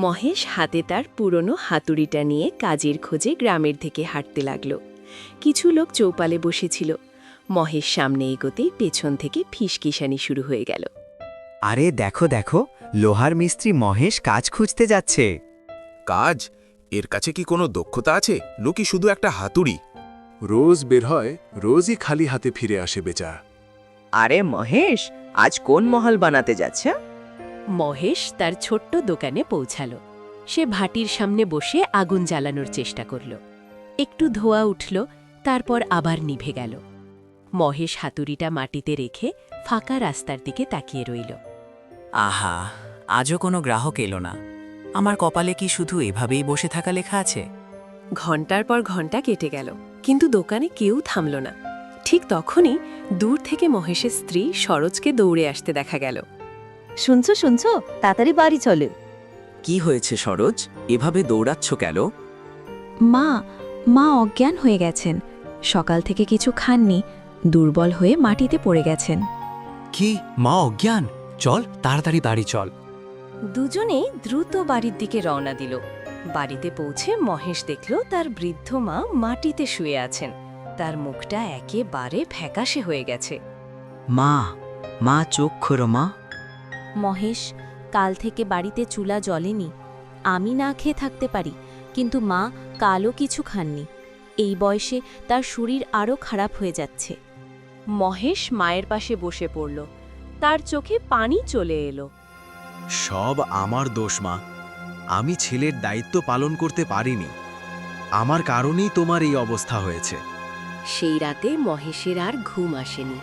মহেশ হাতে তার পুরনো হাতুড়িটা নিয়ে কাজের খোঁজে গ্রামের দিকে হাঁটতে লাগল। কিছু লোক চৌপালে বসেছিল। মহেশ সামনে এগোতেই পেছন থেকে ফিসকিসানি শুরু হয়ে গেল। আরে দেখো দেখো, লোহার মিস্ত্রি মহেশ কাজ খুঁজতে যাচ্ছে। কাজ? এর কাছে কি কোনো দক্ষতা আছে, নাকি শুধু একটা হাতুড়ি? রোজ বের হয়, রোজই খালি হাতে ফিরে আসে বেচা। আরে মহেশ, আজ কোন মহল বানাতে যাচ্ছে? মহেশ তার ছোট্ট দোকানে পৌঁছাল। সে ভাটির সামনে বসে আগুন জ্বালানোর চেষ্টা করল। একটু ধোঁয়া উঠল, তারপর আবার নিভে গেল। মহেশ হাতুড়িটা মাটিতে রেখে ফাঁকা রাস্তার দিকে তাকিয়ে রইল। আহা, আজও কোনো গ্রাহক এলো না। আমার কপালে কি শুধু এভাবেই বসে থাকা লেখা আছে? ঘণ্টার পর ঘণ্টা কেটে গেল, কিন্তু দোকানে কেউ থামল না। ঠিক তখনই দূর থেকে মহেশের স্ত্রী সরোজকে দৌড়ে আসতে দেখা গেল। শুনছো শুনছো, তাড়াতাড়ি বাড়ি চলে। কি হয়েছে সরোজ, এভাবে দৌড়াচ্ছ কেন? মা মা অজ্ঞান হয়ে গেছেন। সকাল থেকে কিছু খাননি, দুর্বল হয়ে মাটিতে পড়ে গেছেন। কি, মা অজ্ঞান? চল তাড়াতাড়ি বাড়ি চল। দুজনেই দ্রুত বাড়ির দিকে রওনা দিল। বাড়িতে পৌঁছে মহেশ দেখল তার বৃদ্ধ মা মাটিতে শুয়ে আছেন। তার মুখটা একেবারে ফ্যাকাশে হয়ে গেছে। মা, মা চোখ খোলো মা। মহেশ, কাল থেকে বাড়িতে চুলা জ্বলেনি। আমি না খেয়ে থাকতে পারি, কিন্তু মা কালও কিছু খাননি। এই বয়সে তার শরীর আরও খারাপ হয়ে যাচ্ছে। মহেশ মায়ের পাশে বসে পড়ল। তার চোখে পানি চলে এলো। সব আমার দোষ মা, আমি ছেলের দায়িত্ব পালন করতে পারিনি। আমার কারণেই তোমার এই অবস্থা হয়েছে। সেই রাতে মহেশের আর ঘুম আসেনি।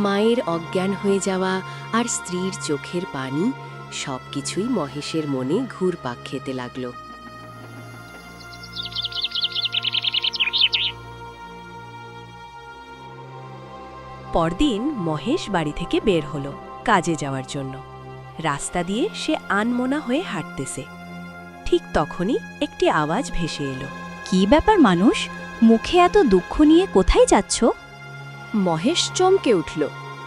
মায়ের অজ্ঞান হয়ে যাওয়া আর স্ত্রীর চোখের পানি সবকিছুই মহেশের মনে ঘুরপাক খেতে লাগল। পরদিন মহেশ বাড়ি থেকে বের হলো কাজে যাওয়ার জন্য। রাস্তা দিয়ে সে আনমনা হয়ে হাঁটতেছে। ঠিক তখনই একটি আওয়াজ ভেসে এলো। কি ব্যাপার মানুষ, মুখে এত দুঃখ নিয়ে কোথায় যাচ্ছ? মহেশ চমকে উঠল।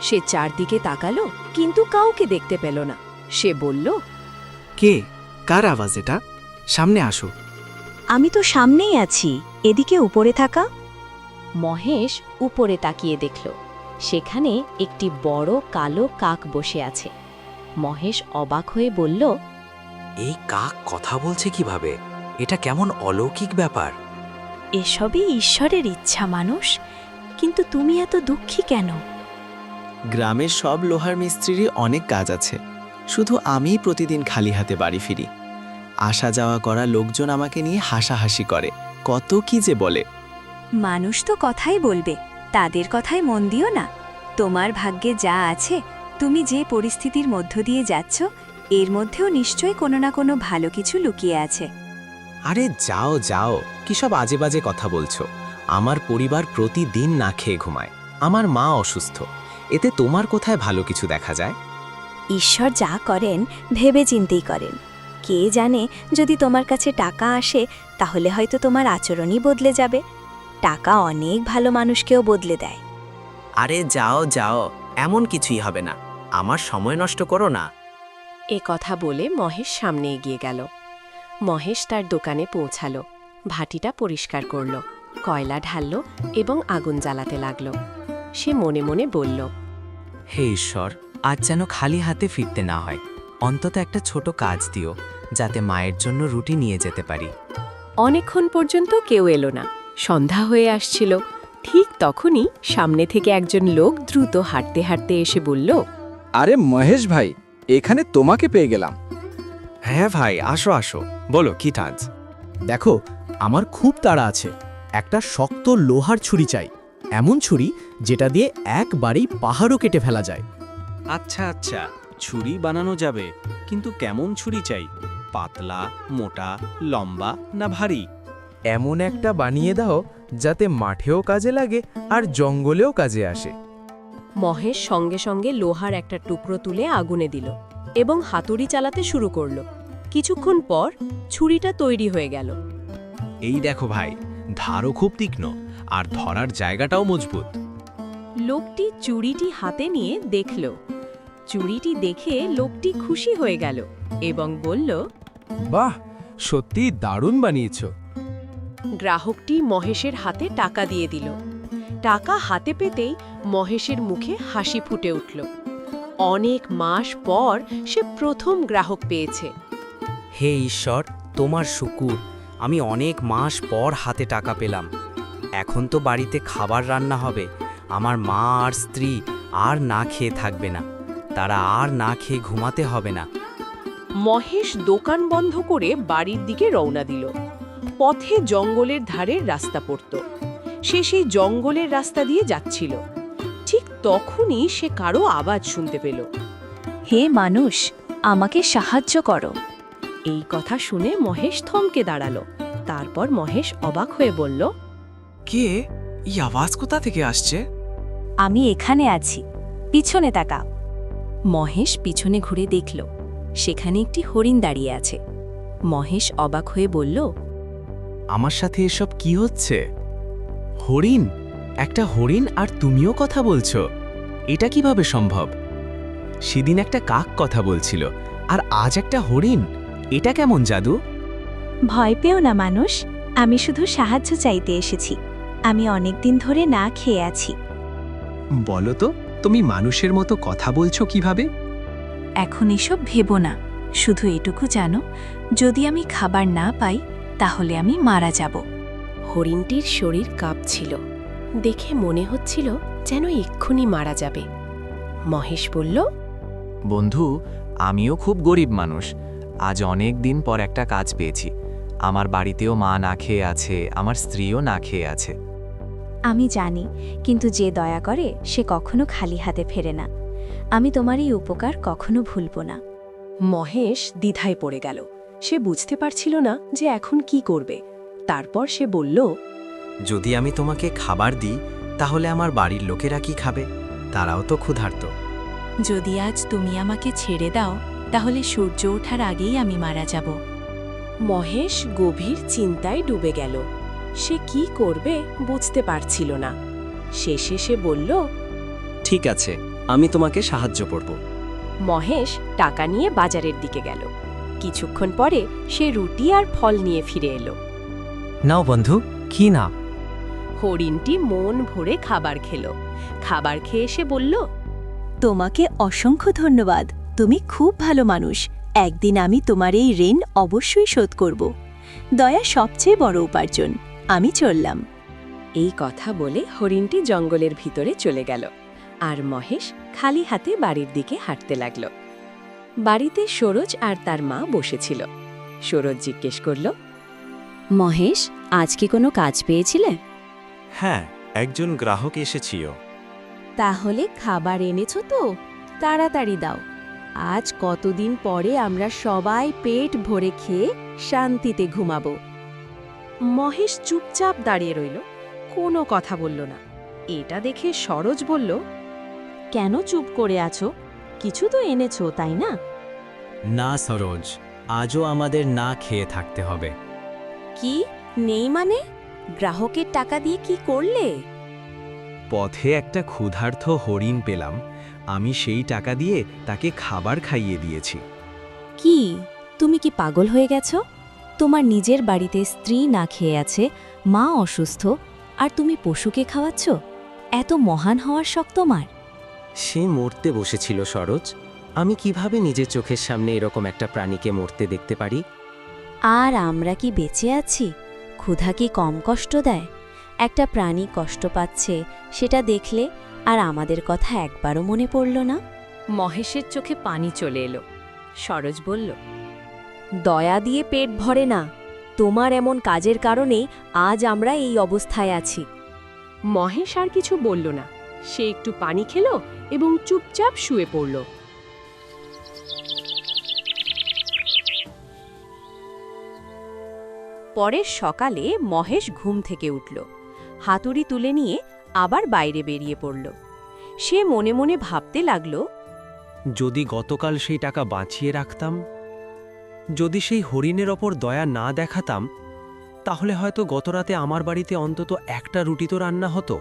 সে চারদিকে তাকালো, কিন্তু কাউকে দেখতে পেল না। সে বলল, কে? কার আওয়াজ এটা? সামনে আসো। আমি তো সামনেই আছি, এদিকে উপরে থাকা। মহেশ উপরে তাকিয়ে দেখল, সেখানে একটি বড় কালো কাক বসে আছে। মহেশ অবাক হয়ে বলল, এই কাক কথা বলছে কিভাবে? এটা কেমন অলৌকিক ব্যাপার। এসবই ঈশ্বরের ইচ্ছা মানুষ, কিন্তু তুমি এত দুঃখী কেন? গ্রামের সব লোহার মিস্ত্রিরই অনেক কাজ আছে, শুধু আমিই প্রতিদিন খালি হাতে বাড়ি ফিরি। আসা যাওয়া করা লোকজন আমাকে নিয়ে হাসাহাসি করে, কত কি যে বলে। মানুষ তো কথাই বলবে, তাদের কথায় মন দিও না। তোমার ভাগ্যে যা আছে, তুমি যে পরিস্থিতির মধ্য দিয়ে যাচ্ছ, এর মধ্যেও নিশ্চয়ই কোনো না কোনো ভালো কিছু লুকিয়ে আছে। আরে যাও যাও, কি সব আজে বাজে কথা বলছো? আমার পরিবার প্রতিদিন না খেয়ে ঘুমায়, আমার মা অসুস্থ, এতে তোমার কোথায় ভালো কিছু দেখা যায়? ঈশ্বর যা করেন ভেবে চিন্তেই করেন। কে জানে, যদি তোমার কাছে টাকা আসে, তাহলে হয়তো তোমার আচরণই বদলে যাবে। টাকা অনেক ভালো মানুষকেও বদলে দেয়। আরে যাও যাও, এমন কিছুই হবে না, আমার সময় নষ্ট করো না। এ কথা বলে মহেশ সামনে এগিয়ে গেল। মহেশ তার দোকানে পৌঁছালো, ভাটিটা পরিষ্কার করল, কয়লা ঢালল এবং আগুন জ্বালাতে লাগল। সে মনে মনে বলল, হে ঈশ্বর, আজ যেন খালি হাতে ফিরতে না হয়। অন্তত একটা ছোট কাজ দিও, যাতে মায়ের জন্য রুটি নিয়ে যেতে পারি। অনেকক্ষণ পর্যন্ত কেউ এলো না। সন্ধ্যা হয়ে আসছিল। ঠিক তখনই সামনে থেকে একজন লোক দ্রুত হাঁটতে হাঁটতে এসে বলল, আরে মহেশ ভাই, এখানে তোমাকে পেয়ে গেলাম। হ্যাঁ ভাই, আসো আসো, বলো কি কাজ? দেখো, আমার খুব তাড়া আছে। একটা শক্ত লোহার ছুরি চাই, এমন ছুরি যেটা দিয়ে একবারেই পাহাড়ও কেটে ফেলা যায়। আচ্ছা আচ্ছা, ছুরি বানানো যাবে, কিন্তু কেমন ছুরি চাই? পাতলা, মোটা, লম্বা না ভারী? এমন একটা বানিয়ে দাও যাতে মাঠেও কাজে লাগে আর জঙ্গলেও কাজে আসে। মহেশ সঙ্গে সঙ্গে লোহার একটা টুকরো তুলে আগুনে দিল এবং হাতুড়ি চালাতে শুরু করল। কিছুক্ষণ পর ছুরিটা তৈরি হয়ে গেল। এই দেখো ভাই, ধারও খুব তীক্ষ্ণ আর ধরার জায়গাটাও মজবুত। লোকটি চুড়িটি হাতে নিয়ে দেখল। চুড়িটি দেখে লোকটি খুশি হয়ে গেল এবং বলল, বাহ, সত্যি দারুণ বানিয়েছ। গ্রাহকটি মহেশের হাতে টাকা দিয়ে দিল। টাকা হাতে পেতেই মহেশের মুখে হাসি ফুটে উঠল। অনেক মাস পর সে প্রথম গ্রাহক পেয়েছে। হে ঈশ্বর, তোমার শুকুর, আমি অনেক মাস পর হাতে টাকা পেলাম। এখন তো বাড়িতে খাবার রান্না হবে। আমার মা আর স্ত্রী আর না খেয়ে থাকবে না। তারা আর না খেয়ে ঘুমাতে হবে না। মহেশ দোকান বন্ধ করে বাড়ির দিকে রওনা দিল। পথে জঙ্গলের ধারের রাস্তা পড়ত। সে সেই জঙ্গলের রাস্তা দিয়ে যাচ্ছিল। ঠিক তখনই সে কারো আওয়াজ শুনতে পেল। হে মানুষ, আমাকে সাহায্য করো। এই কথা শুনে মহেশ থমকে দাঁড়ালো। তারপর মহেশ অবাক হয়ে বলল, কে? এই আওয়াজ কোথা থেকে আসছে? আমি এখানে আছি, পিছনে তাকা। মহেশ পিছনে ঘুরে দেখল সেখানে একটি হরিণ দাঁড়িয়ে আছে। মহেশ অবাক হয়ে বলল, আমার সাথে এসব কি হচ্ছে? হরিণ? একটা হরিণ আর তুমিও কথা বলছো? এটা কিভাবে সম্ভব? সেদিন একটা কাক কথা বলছিল, আর আজ একটা হরিণ। এটা কেমন জাদু? ভয় পেও না মানুষ, আমি শুধু সাহায্য চাইতে এসেছি। আমি অনেক দিন ধরে না খেয়ে আছি। বলো তো, তুমি মানুষের মতো কথা বলছো কিভাবে? এখন এসব ভেবো না, শুধু এটুকু জানো, যদি আমি খাবার না পাই তাহলে আমি মারা যাব। হরিণটির শরীর কাঁপছিল। দেখে মনে হচ্ছিল যেন এক্ষুনি মারা যাবে। মহেশ বলল, বন্ধু, আমিও খুব গরিব মানুষ। আজ অনেক দিন পর একটা কাজ পেয়েছি। আমার বাড়িতেও মা না খেয়ে আছে, আমার স্ত্রীও না খেয়ে আছে। আমি জানি, কিন্তু যে দয়া করে সে কখনো খালি হাতে ফেরে না। আমি তোমার এই উপকার কখনো ভুলব না। মহেশ দ্বিধায় পড়ে গেল। সে বুঝতে পারছিল না যে এখন কি করবে। তারপর সে বলল, যদি আমি তোমাকে খাবার দিই, তাহলে আমার বাড়ির লোকেরা কি খাবে? তারাও তো ক্ষুধার্ত। যদি আজ তুমি আমাকে ছেড়ে দাও, তাহলে সূর্য ওঠার আগেই আমি মারা যাব। মহেশ গভীর চিন্তায় ডুবে গেল। সে কি করবে বুঝতে পারছিল না। শেষে সে বলল, ঠিক আছে, আমি তোমাকে সাহায্য করব। মহেশ টাকা নিয়ে বাজারের দিকে গেল। কিছুক্ষণ পরে সে রুটি আর ফল নিয়ে ফিরে এলো। নাও বন্ধু, কি না? হরিণটি মন ভরে খাবার খেল। খাবার খেয়ে সে বলল, তোমাকে অসংখ্য ধন্যবাদ, তুমি খুব ভালো মানুষ। একদিন আমি তোমার এই ঋণ অবশ্যই শোধ করব। দয়া সবচেয়ে বড় উপার্জন। আমি চললাম। এই কথা বলে হরিণটি জঙ্গলের ভিতরে চলে গেল। আর মহেশ খালি হাতে বাড়ির দিকে হাঁটতে লাগল। বাড়িতে সরোজ আর তার মা বসেছিল। সরোজ জিজ্ঞেস করল, মহেশ, আজ কি কোনো কাজ পেয়েছিলে? হ্যাঁ, একজন গ্রাহক এসেছিল। তাহলে খাবার এনেছো তো? তাড়াতাড়ি দাও। আজ কতদিন পরে আমরা সবাই পেট ভরে খেয়ে শান্তিতে ঘুমাবো। মহেশ চুপচাপ দাঁড়িয়ে রইল, কোনো কথা বলল না। এটা দেখে সরোজ বলল, কেন চুপ করে আছো? কিছু তো এনেছো, তাই না? না সরোজ, আজও আমাদের না খেয়ে থাকতে হবে। কি নেই মানে? গ্রাহকের টাকা দিয়ে কি করলে? পথে একটা ক্ষুধার্ত হরিণ পেলাম। আমি সেই টাকা দিয়ে তাকে খাবার খাইয়ে দিয়েছি। কি, তুমি কি পাগল হয়ে গেছো? তোমার নিজের বাড়িতে স্ত্রী না খেয়ে আছে, মা অসুস্থ, আর তুমি পশুকে খাওয়াচ্ছ? এত মহান হওয়ার শখ তোমার? সে মরতে বসেছিল সরোজ। আমি কিভাবে নিজের চোখের সামনে এরকম একটা প্রাণীকে মরতে দেখতে পারি? আর আমরা কি বেঁচে আছি? ক্ষুধা কি কম কষ্ট দেয়? একটা প্রাণী কষ্ট পাচ্ছে, সেটা দেখলে আর আমাদের কথা একবারও মনে পড়ল না? মহেশের চোখে পানি চলে এলো। সরোজ বলল, দয়া দিয়ে পেট ভরে না। তোমার এমন কাজের কারণেই আজ আমরা এই অবস্থায় আছি। মহেশ আর কিছু বলল না। সে একটু পানি খেল এবং চুপচাপ শুয়ে পড়ল। পরের সকালে মহেশ ঘুম থেকে উঠল। হাতুড়ি তুলে নিয়ে আবার বাইরে বেরিয়ে পড়ল। সে মনে মনে ভাবতে লাগল, যদি গতকাল সেই টাকা বাঁচিয়ে রাখতাম, যদি সেই হরিণের ওপর দয়া না দেখাতাম, তাহলে হয়তো গতরাতে আমার বাড়িতে অন্তত একটা রুটি তো রান্না হতো।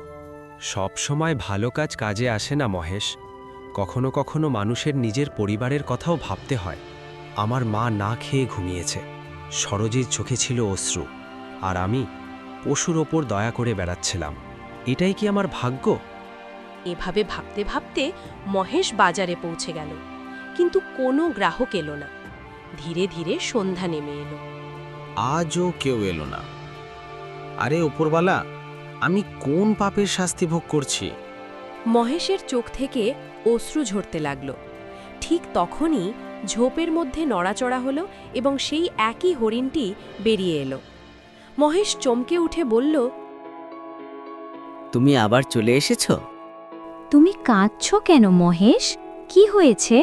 সব সময় ভালো কাজ কাজে আসে না মহেশ। কখনো কখনো মানুষের নিজের পরিবারের কথাও ভাবতে হয়। আমার মা না খেয়ে ঘুমিয়েছে, সরোজের চোখে ছিল অশ্রু, আর আমি পশুর ওপর দয়া করে বেড়াচ্ছিলাম। এটাই কি আমার ভাগ্য? এভাবে ভাবতে ভাবতে মহেশ বাজারে পৌঁছে গেল, কিন্তু কোনো গ্রাহক এলো না। ধীরে ধীরে সন্ধ্যা নেমে এলো। আজও কেউ এলো না। আরে ওপরওয়ালা, আমি কোন পাপের শাস্তি ভোগ করছি? মহেশের চোখ থেকে অশ্রু ঝরতে লাগল। ঠিক তখনই ঝোপের মধ্যে নড়াচড়া হলো এবং সেই একই হরিণটি বেরিয়ে এলো। মহেশ চমকে উঠে বলল, তুমি আবার চলে এসেছো? তুমি কাঁদছো কেন মহেশ? কি হয়েছে?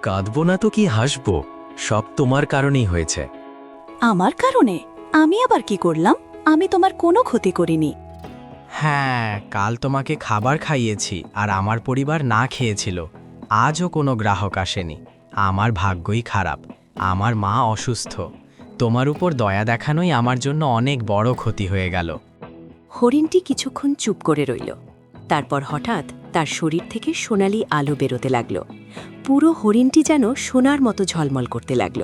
কাঁদবো না তো কি হাসবো? সব তোমার কারণেই হয়েছে। আমার কারণে? আমি আবার কি করলাম? আমি তোমার কোনো ক্ষতি করিনি। হ্যাঁ, কাল তোমাকে খাবার খাইয়েছি আর আমার পরিবার না খেয়েছিল। আজও কোনো গ্রাহক আসেনি। আমার ভাগ্যই খারাপ। আমার মা অসুস্থ। তোমার উপর দয়া দেখানোই আমার জন্য অনেক বড় ক্ষতি হয়ে গেল। হরিণটি কিছুক্ষণ চুপ করে রইল। তারপর হঠাৎ তার শরীর থেকে সোনালি আলো বেরোতে লাগল। পুরো হরিণটি যেন সোনার মতো ঝলমল করতে লাগল।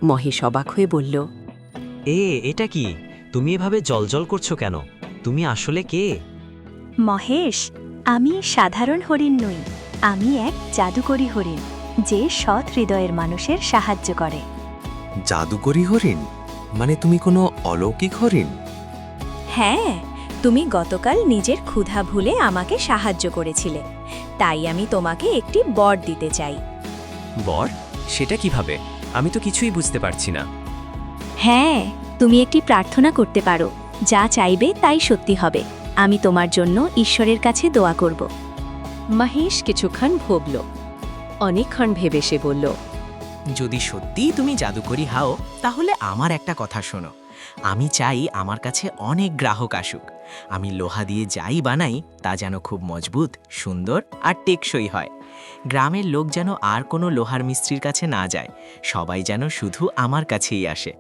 মহেশ অবাক হয়ে বলল, এটা কি? তুমি এভাবে জলজল করছো কেন? তুমি আসলে কে? মহেশ, আমি সাধারণ হরিণ নই। আমি এক জাদুকরী হরিণ, যে সৎ হৃদয়ের মানুষের সাহায্য করে। জাদুকরী হরিণ? মানে তুমি কোনো অলৌকিক হরিণ? হ্যাঁ, তুমি গতকাল নিজের ক্ষুধা ভুলে আমাকে সাহায্য করেছিলে, তাই আমি তোমাকে একটি বর দিতে চাই। বর? সেটা কিভাবে? আমি তো কিছুই বুঝতে পারছি না। হ্যাঁ, তুমি একটি প্রার্থনা করতে পারো। যা চাইবে তাই সত্যি হবে। আমি তোমার জন্য ঈশ্বরের কাছে দোয়া করব। মহেশ কিছুক্ষণ ভাবল। অনেকক্ষণ ভেবে সে বলল, যদি সত্যিই তুমি জাদুকরী হও, তাহলে আমার একটা কথা শোনো। আমি চাই আমার কাছে অনেক গ্রাহক আসুক। আমি লোহা দিয়ে যাই বানাই তা যেন খুব মজবুত, সুন্দর আর টেকসই হয়। গ্রামের লোক যেন আর কোনো লোহার মিস্ত্রির কাছে না যায়, সবাই যেন শুধু আমার কাছেই আসে।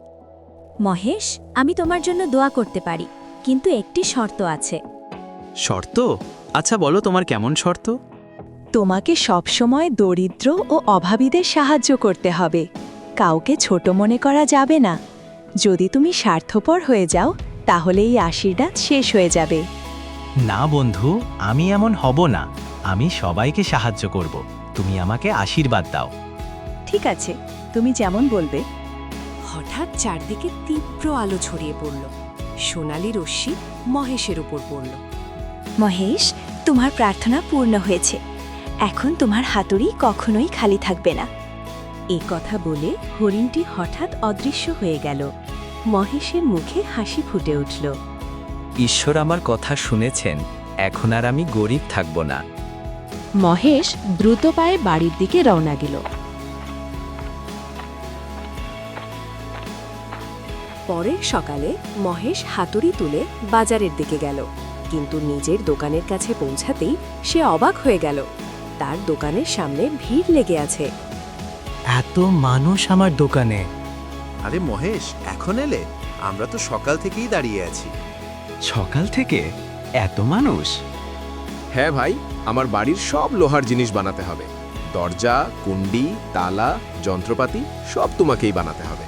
মহেশ, আমি তোমার জন্য দোয়া করতে পারি, কিন্তু একটি শর্ত আছে। শর্ত? আচ্ছা বলো, তোমার কেমন শর্ত? তোমাকে সবসময় দরিদ্র ও অভাবীদের সাহায্য করতে হবে। কাউকে ছোট মনে করা যাবে না। যদি তুমি স্বার্থপর হয়ে যাও, তাহলে এই আশীর্বাদ শেষ হয়ে যাবে। না বন্ধু, আমি এমন হব না। আমি সবাইকে সাহায্য করব। তুমি আমাকে আশীর্বাদ দাও। ঠিক আছে, তুমি যেমন বলবে। হঠাৎ চারদিকে তীব্র আলো ছড়িয়ে পড়ল। সোনালি রশ্মি মহেশের উপর পড়ল। মহেশ, তোমার প্রার্থনা পূর্ণ হয়েছে। এখন তোমার হাতুড়ি কখনোই খালি থাকবে না। এই কথা বলে হরিণটি হঠাৎ অদৃশ্য হয়ে গেল। মহেশের মুখে হাসি ফুটে উঠল। ঈশ্বর আমার কথা শুনেছেন, এখন আর আমি গরিব থাকব না। মহেশ দ্রুত পায়ে বাড়ির দিকে রওনা গেল। পরের সকালে মহেশ হাতুড়ি তুলে বাজারের দিকে গেল, কিন্তু নিজের দোকানের কাছে পৌঁছাতেই সে অবাক হয়ে গেল। তার দোকানের সামনে ভিড় লেগে আছে। এত মানুষ আমার দোকানে! আরে মহেশ, এখন এলে? আমরা তো সকাল থেকেই দাঁড়িয়ে আছি। সকাল থেকে এত মানুষ? হ্যাঁ ভাই, আমার বাড়ির সব লোহার জিনিস বানাতে হবে। দরজা, কুণ্ডি, তালা, যন্ত্রপাতি সব তোমাকেই বানাতে হবে।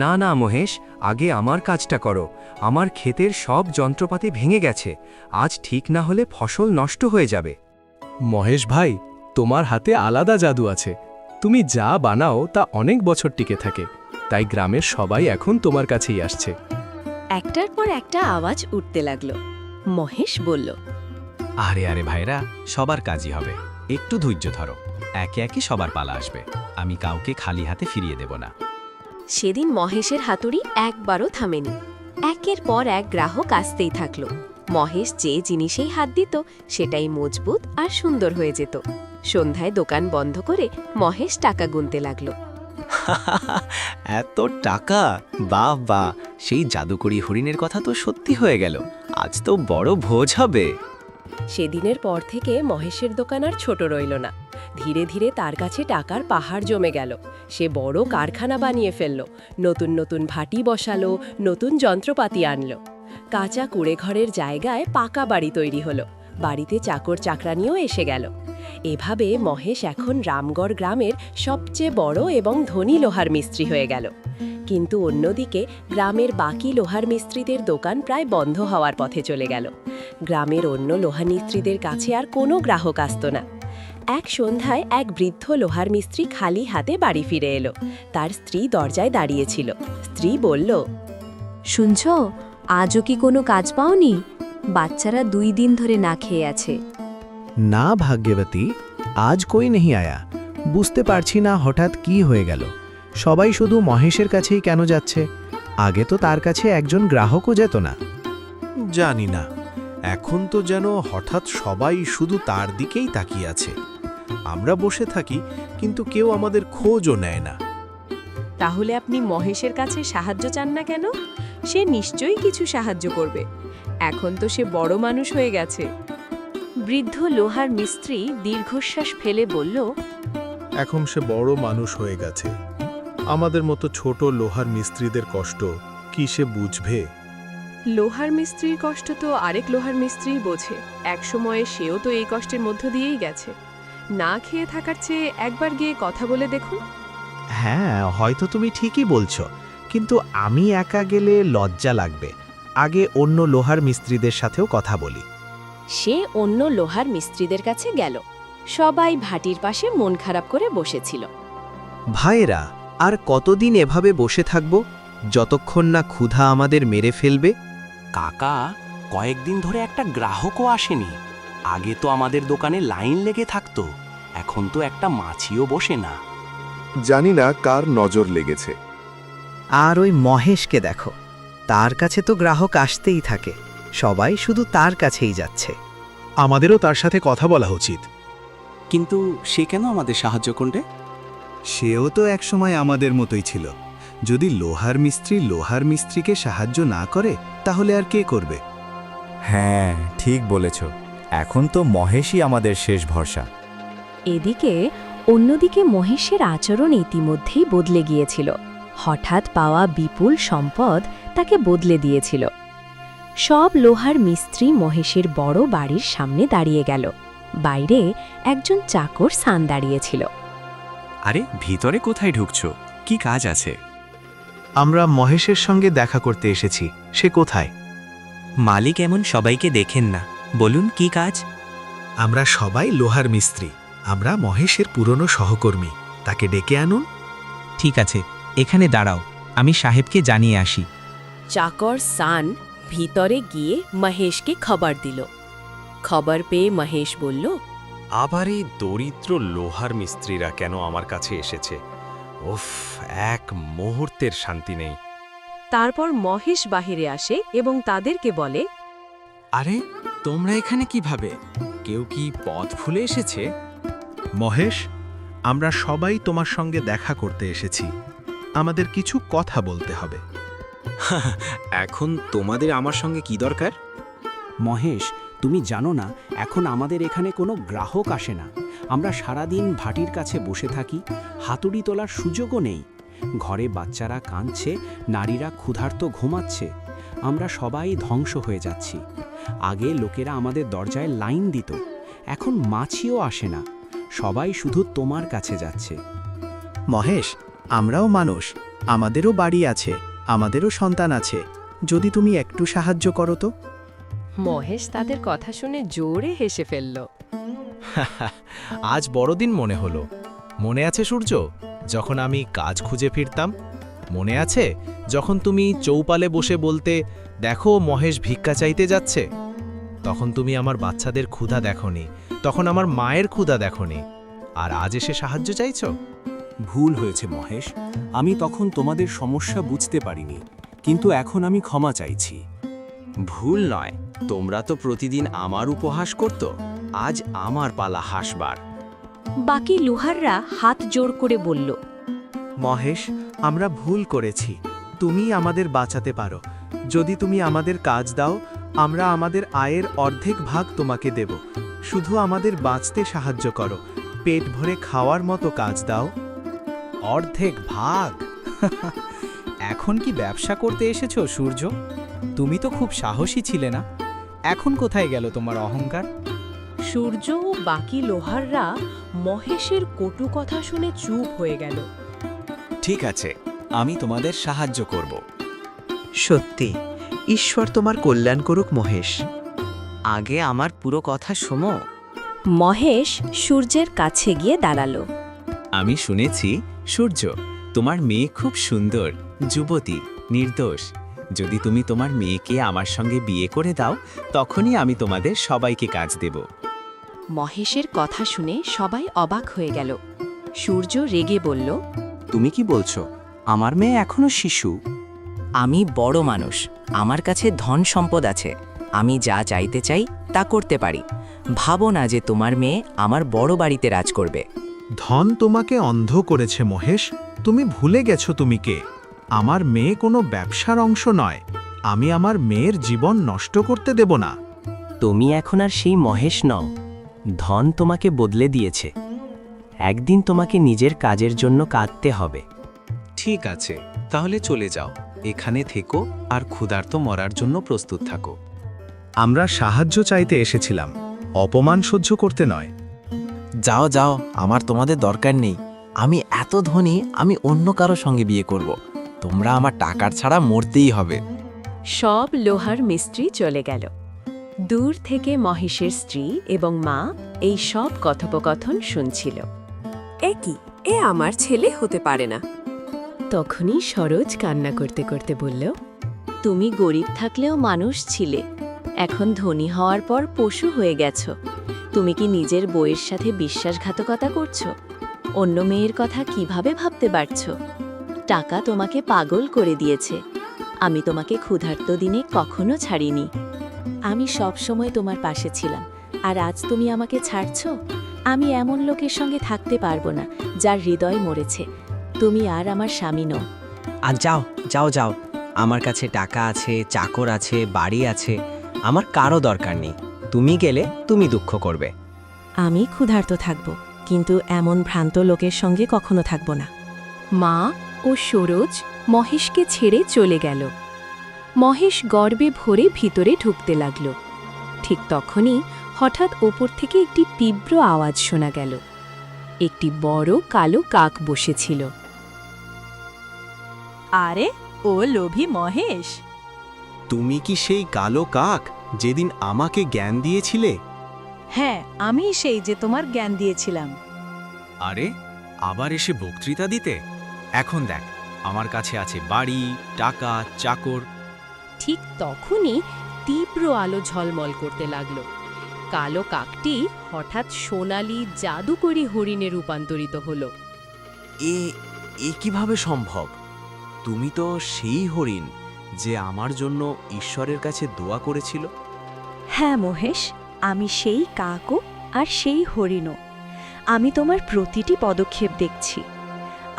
না না মহেশ, আগে আমার কাজটা করো। আমার ক্ষেতের সব যন্ত্রপাতি ভেঙে গেছে। আজ ঠিক না হলে ফসল নষ্ট হয়ে যাবে। মহেশ ভাই, তোমার হাতে আলাদা জাদু আছে। তুমি যা বানাও তা অনেক বছর টিকে থাকে, তাই গ্রামের সবাই এখন তোমার কাছেই আসছে। একটার পর একটা আওয়াজ উঠতে লাগলো। মহেশ বলল, আরে আরে ভাইরা, সবার কাজই হবে। একটু ধৈর্য ধরো, একে একে সবার পালা আসবে। আমি কাউকে খালি হাতে ফিরিয়ে দেব না। সেদিন মহেশের হাতুড়ি একবারও থামেনি। একের পর এক গ্রাহক আসতেই থাকলো। মহেশ যে জিনিসেই হাত দিত সেটাই মজবুত আর সুন্দর হয়ে যেত। সন্ধ্যায় দোকান বন্ধ করে মহেশ টাকা গুনতে লাগলো। এত টাকা! বাহ বাহ, সেই জাদুকরী হরিণের কথা তো সত্যি হয়ে গেল। আজ তো বড় ভোজ হবে। সেদিনের পর থেকে মহেশের দোকান আর ছোট রইল না। ধীরে ধীরে তার কাছে টাকার পাহাড় জমে গেল। সে বড় কারখানা বানিয়ে ফেলল, নতুন নতুন ভাটি বসালো, নতুন যন্ত্রপাতি আনলো। কাঁচা কুড়েঘরের জায়গায় পাকা বাড়ি তৈরি হলো। বাড়িতে চাকর চাকরানিও এসে গেল। এভাবে মহেশ এখন রামগড় গ্রামের সবচেয়ে বড় এবং ধনী লোহার মিস্ত্রি হয়ে গেল। কিন্তু অন্যদিকে গ্রামের বাকি লোহার মিস্ত্রিদের দোকান প্রায় বন্ধ হওয়ার পথে চলে গেল। গ্রামের অন্য লোহা মিস্ত্রিদের কাছে আর কোনো গ্রাহক আসতো না। এক সন্ধ্যায় এক বৃদ্ধ লোহার মিস্ত্রি খালি হাতে বাড়ি ফিরে এলো। তার স্ত্রী দরজায় দাঁড়িয়েছিল। স্ত্রী বলল, শুনছ, আজও কি কোনো কাজ পাওনি? বাচ্চারা 2 দিন ধরে না খেয়ে আছে। না ভাগ্যবতী, আজ কই নেই আয়া। বুঝতে পারছি না হঠাৎ কি হয়ে গেল। সবাই শুধু মহেশের কাছেই কেন যাচ্ছে? আগে তো তার কাছে একজন গ্রাহকও যেত না। জানি না, এখন তো যেন হঠাৎ সবাই শুধু তার দিকেই তাকিয়ে আছে। আমরা বসে থাকি, কিন্তু কেউ আমাদের খোঁজও নেয় না। তাহলে আপনি মহেশের কাছে সাহায্য চান না কেন? সে নিশ্চয়ই কিছু সাহায্য করবে। এখন তো সে বড় মানুষ হয়ে গেছে। বৃদ্ধ লোহার মিস্ত্রি দীর্ঘশ্বাস ফেলে বলল, এখন সে বড় মানুষ হয়ে গেছে। আমাদের মতো ছোট লোহার মিস্ত্রিদের কষ্ট কি সে বুঝবে? লোহার মিস্ত্রির কষ্ট তো আরেক লোহার মিস্ত্রি বোঝে। একসময়ে সেও তো এই কষ্টের মধ্য দিয়েই গেছে। না খেয়ে থাকার চেয়ে একবার গিয়ে কথা বলে দেখুন। হ্যাঁ, হয়তো তুমি ঠিকই বলছো, কিন্তু আমি একা গেলে লজ্জা লাগবে। আগে অন্য লোহার মিস্ত্রিদের সাথেও কথা বলি। সে অন্য লোহার মিস্ত্রিদের কাছে গেল। সবাই ভাটির পাশে মন খারাপ করে বসেছিল। ভাইয়েরা, আর কতদিন এভাবে বসে থাকব, যতক্ষণ না ক্ষুধা আমাদের মেরে ফেলবে? কাকা, কয়েকদিন ধরে একটা গ্রাহকও আসেনি। আগে তো আমাদের দোকানে লাইন লেগে থাকতো, এখন তো একটা মাছিও বসে না। জানি না কার নজর লেগেছে। আর ওই মহেশকে দেখো, তার কাছে তো গ্রাহক আসতেই থাকে। সবাই শুধু তার কাছেই যাচ্ছে। আমাদেরও তার সাথে কথা বলা উচিত। কিন্তু সে কেন আমাদের সাহায্য করবে? সেও তো একসময় আমাদের মতোই ছিল। যদি লোহার মিস্ত্রিকে সাহায্য না করে, তাহলে আর কে করবে? হ্যাঁ, ঠিক বলেছ। এখন তো মহেশই আমাদের শেষ ভরসা। এদিকে অন্যদিকে মহেশের আচরণ ইতিমধ্যেই বদলে গিয়েছিল। হঠাৎ পাওয়া বিপুল সম্পদ তাকে বদলে দিয়েছিল। সব লোহার মিস্ত্রি মহেশের বড় বাড়ির সামনে দাঁড়িয়ে গেল। বাইরে একজন চাকর সান দাঁড়িয়েছিল। আরে, ভিতরে কোথায় ঢুকছো? কি কাজ আছে? আমরা মহেশের সঙ্গে দেখা করতে এসেছি। সে কোথায়? মালিক এমন সবাইকে দেখেন না। বলুন, কি কাজ? আমরা সবাই লোহার মিস্ত্রি। আমরা মহেশের পুরনো সহকর্মী। তাকে ডেকে আনুন। ঠিক আছে, এখানে দাঁড়াও, আমি সাহেবকে জানিয়ে আসি। চাকর সান ভিতরে গিয়ে মহেশকে খবর দিল। খবর পেয়ে মহেশ বলল, আবার এই দরিদ্র লোহার মিস্ত্রিরা কেন আমার কাছে এসেছে? উফ, এক মুহূর্তের শান্তি নেই। তারপর মহেশ বাহিরে আসে এবং তাদেরকে বলে, আরে, তোমরা এখানে কিভাবে? কেউ কি পথ ভুলে এসেছে? মহেশ, আমরা সবাই তোমার সঙ্গে দেখা করতে এসেছি। আমাদের কিছু কথা বলতে হবে। এখন তোমাদের আমার সঙ্গে কি দরকার? মহেশ, তুমি জানো না, এখন আমাদের এখানে কোনো গ্রাহক আসে না। আমরা সারাদিন ভাটির কাছে বসে থাকি, হাতুড়ি তোলার সুযোগও নেই। ঘরে বাচ্চারা কাঁদছে, নারীরা ক্ষুধার্ত ঘুমাচ্ছে। আমরা সবাই ধ্বংস হয়ে যাচ্ছি। আগে লোকেরা আমাদের দরজায় লাইন দিত, এখন মাছিও আসে না। সবাই শুধু তোমার কাছে যাচ্ছে। মহেশ, আমরাও মানুষ, আমাদেরও বাড়ি আছে, আমাদেরও সন্তান আছে। যদি তুমি একটু সাহায্য করো তো। মহেশ তাদের কথা শুনে জোরে হেসে ফেলল। আজ বড়দিন মনে হলো। মনে আছে সূর্য, যখন আমি কাজ খুঁজে ফিরতাম? মনে আছে যখন তুমি চৌপালে বসে বলতে, দেখো মহেশ ভিক্ষা চাইতে যাচ্ছে? তখন তুমি আমার বাচ্চাদের ক্ষুধা দেখোনি, তখন আমার মায়ের ক্ষুধা দেখোনি, আর আজ এসে সাহায্য চাইছো? ভুল হয়েছে মহেশ, আমি তখন তোমাদের সমস্যা বুঝতে পারিনি, কিন্তু এখন আমি ক্ষমা চাইছি। ভুল নয়, তোমরা তো প্রতিদিন আমার উপহাস করত। আজ আমার পালা হাসবার। বাকি লোহাররা হাত জোড় করে বলল, মহেশ, আমরা ভুল করেছি। তুমি আমাদের বাঁচাতে পারো। যদি তুমি আমাদের কাজ দাও, আমরা আমাদের আয়ের অর্ধেক ভাগ তোমাকে দেব। শুধু আমাদের বাঁচতে সাহায্য করো। পেট ভরে খাওয়ার মতো কাজ দাও। অর্ধেক ভাগ? এখন কি ব্যবসা করতে এসেছো সূর্য? তুমি তো খুব সাহসী ছিলে না, এখন কোথায় গেল তোমার অহংকার? সূর্য ও বাকি লোহাররা মহেশের কটু কথা শুনে চুপ হয়ে গেল। ঠিক আছে, আমি তোমাদের সাহায্য করব। সত্যি, ঈশ্বর তোমার কল্যাণ করুক মহেশ। আগে আমার পুরো কথা শোনো। মহেশ সূর্যের কাছে গিয়ে দাঁড়ালো। আমি শুনেছি সূর্য, তোমার মেয়ে খুব সুন্দর, যুবতী, নির্দোষ। যদি তুমি তোমার মেয়েকে আমার সঙ্গে বিয়ে করে দাও, তখনই আমি তোমাদের সবাইকে কাজ দেব। মহেশের কথা শুনে সবাই অবাক হয়ে গেল। সূর্য রেগে বলল, তুমি কি বলছো? আমার মেয়ে এখনো শিশু। আমি বড় মানুষ, আমার কাছে ধন সম্পদ আছে, আমি যা চাইতে চাই তা করতে পারি। ভাবো না যে তোমার মেয়ে আমার বড় বাড়িতে রাজ করবে। ধন তোমাকে অন্ধ করেছে মহেশ, তুমি ভুলে গেছো তুমি কে। আমার মেয়ে কোনো ব্যবসার অংশ নয়, আমি আমার মেয়ের জীবন নষ্ট করতে দেব না। তুমি এখন আর সেই মহেশ নও, ধন তোমাকে বদলে দিয়েছে। একদিন তোমাকে নিজের কাজের জন্য কাঁদতে হবে। ঠিক আছে, তাহলে চলে যাও, এখানে থেকো আর ক্ষুধার্ত মরার জন্য প্রস্তুত থাকো। আমরা সাহায্য চাইতে এসেছিলাম, অপমান সহ্য করতে নয়। যাও যাও, আমার তোমাদের দরকার নেই। আমি এত ধনী, আমি অন্য কারো সঙ্গে বিয়ে করব। তোমরা আমার টাকার ছাড়া মরতেই হবে। সব লোহার মিস্ত্রি চলে গেল। দূর থেকে মহেশের স্ত্রী এবং মা এই সব কথোপকথন শুনছিল। এ কি, এ আমার ছেলে হতে পারে না। তখনই সরোজ কান্না করতে করতে বলল, তুমি গরিব থাকলেও মানুষ ছিলে, এখন ধনী হওয়ার পর পশু হয়ে গেছ। তুমি কি নিজের বউয়ের সাথে বিশ্বাসঘাতকতা করছো? অন্য মেয়ের কথা কিভাবে ভাবতে পারছো? টাকা তোমাকে পাগল করে দিয়েছে। আমি তোমাকে ক্ষুধার্ত দিনে কখনো ছাড়িনি। আমি সব সময় তোমার পাশে ছিলাম, আর আজ তুমি আমাকে ছাড়ছো? আমি এমন লোকের সঙ্গে থাকতে পারবো না যার হৃদয় মরেছে। তুমি আর আমার স্বামী নও। আর যাও যাও যাও, আমার কাছে টাকা আছে, চাকর আছে, বাড়ি আছে, আমার কারো দরকার নেই। তুমি গেলে তুমি দুঃখ করবে। আমি ক্ষুধার্ত থাকব, কিন্তু এমন ভ্রান্ত লোকের সঙ্গে কখনো থাকব না। মা ও সরোজ মহেশকে ছেড়ে চলে গেল। মহেশ গর্বে ভরে ভিতরে ঢুকতে লাগল। ঠিক তখনই হঠাৎ ওপর থেকে একটি তীব্র আওয়াজ শোনা গেল। একটি বড় কালো কাক বসেছিল। আরে, ও লোভী মহেশ! তুমি কি সেই কালো কাক যেদিন আমাকে জ্ঞান দিয়েছিলে? হ্যাঁ, আমি সেই যে তোমার জ্ঞান দিয়েছিলাম। আরে, আবার এসে বক্তৃতা দিতে? এখন দেখ, আমার কাছে আছে বাড়ি, টাকা, চাকর। ঠিক তখনই তীব্র আলো ঝলমল করতে লাগল। কালো কাকটি হঠাৎ সোনালি জাদুকরী হরিণে রূপান্তরিত হল। এ কিভাবে সম্ভব? তুমি তো সেই হরিণ যে আমার জন্য ঈশ্বরের কাছে দোয়া করেছিল। হ্যাঁ মহেশ, আমি সেই কাকও আর সেই হরিণও। আমি তোমার প্রতিটি পদক্ষেপ দেখছি।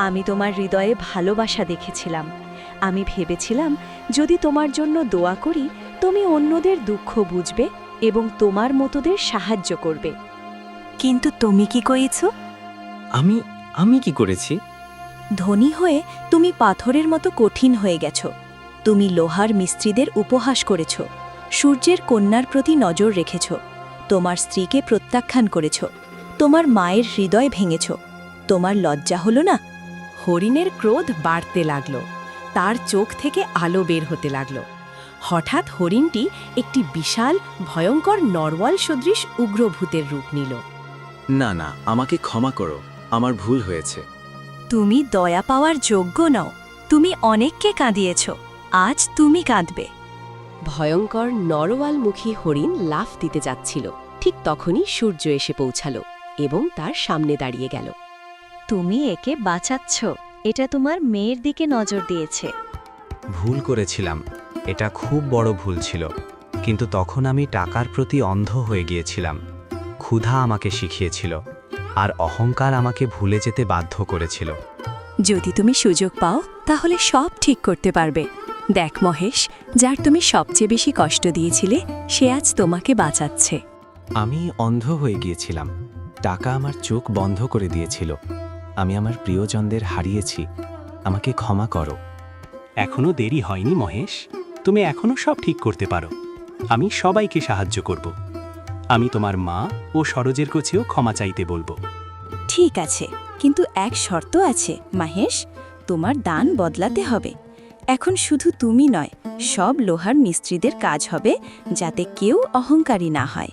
আমি তোমার হৃদয়ে ভালোবাসা দেখেছিলাম। আমি ভেবেছিলাম যদি তোমার জন্য দোয়া করি, তুমি অন্যদের দুঃখ বুঝবে এবং তোমার মতোদের সাহায্য করবে। কিন্তু তুমি কি করেছ? আমি কি করেছি? ধনী হয়ে তুমি পাথরের মতো কঠিন হয়ে গেছ। তুমি লোহার মিস্ত্রিদের উপহাস করেছ, সূর্যের কন্যার প্রতি নজর রেখেছ, তোমার স্ত্রীকে প্রত্যাখ্যান করেছ, তোমার মায়ের হৃদয় ভেঙেছ। তোমার লজ্জা হলো না? হরিণের ক্রোধ বাড়তে লাগল। তার চোখ থেকে আলো বের হতে লাগল। হঠাৎ হরিণটি একটি বিশাল ভয়ঙ্কর নরওয়াল সদৃশ উগ্রভূতের রূপ নিল। না না, আমাকে ক্ষমা করো, আমার ভুল হয়েছে। তুমি দয়া পাওয়ার যোগ্য নও। তুমি অনেককে কাঁদিয়েছ, আজ তুমি কাঁদবে। ভয়ঙ্কর নরওয়ালমুখী হরিণ লাফ দিতে যাচ্ছিল। ঠিক তখনই সূর্য এসে পৌঁছাল এবং তার সামনে দাঁড়িয়ে গেল। তুমি একে বাঁচাচ্ছ, এটা তোমার মেয়ের দিকে নজর দিয়েছে। ভুল করেছিলাম, এটা খুব বড় ভুল ছিল, কিন্তু তখন আমি টাকার প্রতি অন্ধ হয়ে গিয়েছিলাম। ক্ষুধা আমাকে শিখিয়েছিল, আর অহংকার আমাকে ভুলে যেতে বাধ্য করেছিল। যদি তুমি সুযোগ পাও তাহলে সব ঠিক করতে পারবে। দেখ মহেশ, যার তুমি সবচেয়ে বেশি কষ্ট দিয়েছিলে সে আজ তোমাকে বাঁচাচ্ছে। আমি অন্ধ হয়ে গিয়েছিলাম, টাকা আমার চোখ বন্ধ করে দিয়েছিল। আমি আমার প্রিয়জনদের হারিয়েছি, আমাকে ক্ষমা করো। এখনো দেরি হয়নি মহেশ, তুমি এখনো সব ঠিক করতে পারো। আমি সবাইকে সাহায্য করব। আমি তোমার মা ও সরোজের কাছেও ক্ষমা চাইতে বলবো। ঠিক আছে, কিন্তু এক শর্ত আছে মহেশ, তোমার দান বদলাতে হবে। এখন শুধু তুমি নয়, সব লোহার মিস্ত্রিদের কাজ হবে যাতে কেউ অহংকারী না হয়।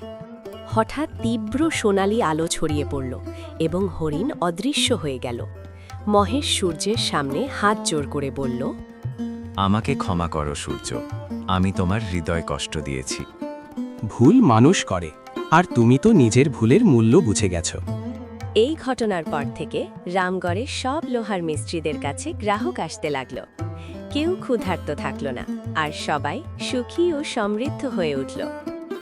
হঠাৎ তীব্র সোনালি আলো ছড়িয়ে পড়ল এবং হরিণ অদৃশ্য হয়ে গেল। মহেশ সূর্যের সামনে হাত জোর করে বলল, আমাকে ক্ষমা করো সূর্য, আমি তোমার হৃদয় কষ্ট দিয়েছি। ভুল মানুষ করে, আর তুমি তো নিজের ভুলের মূল্য বুঝে গেছো। এই ঘটনার পর থেকে রামগড়ের সব লোহার মিস্ত্রিদের কাছে গ্রাহক আসতে লাগল। কেউ ক্ষুধার্ত থাকল না, আর সবাই সুখী ও সমৃদ্ধ হয়ে উঠল।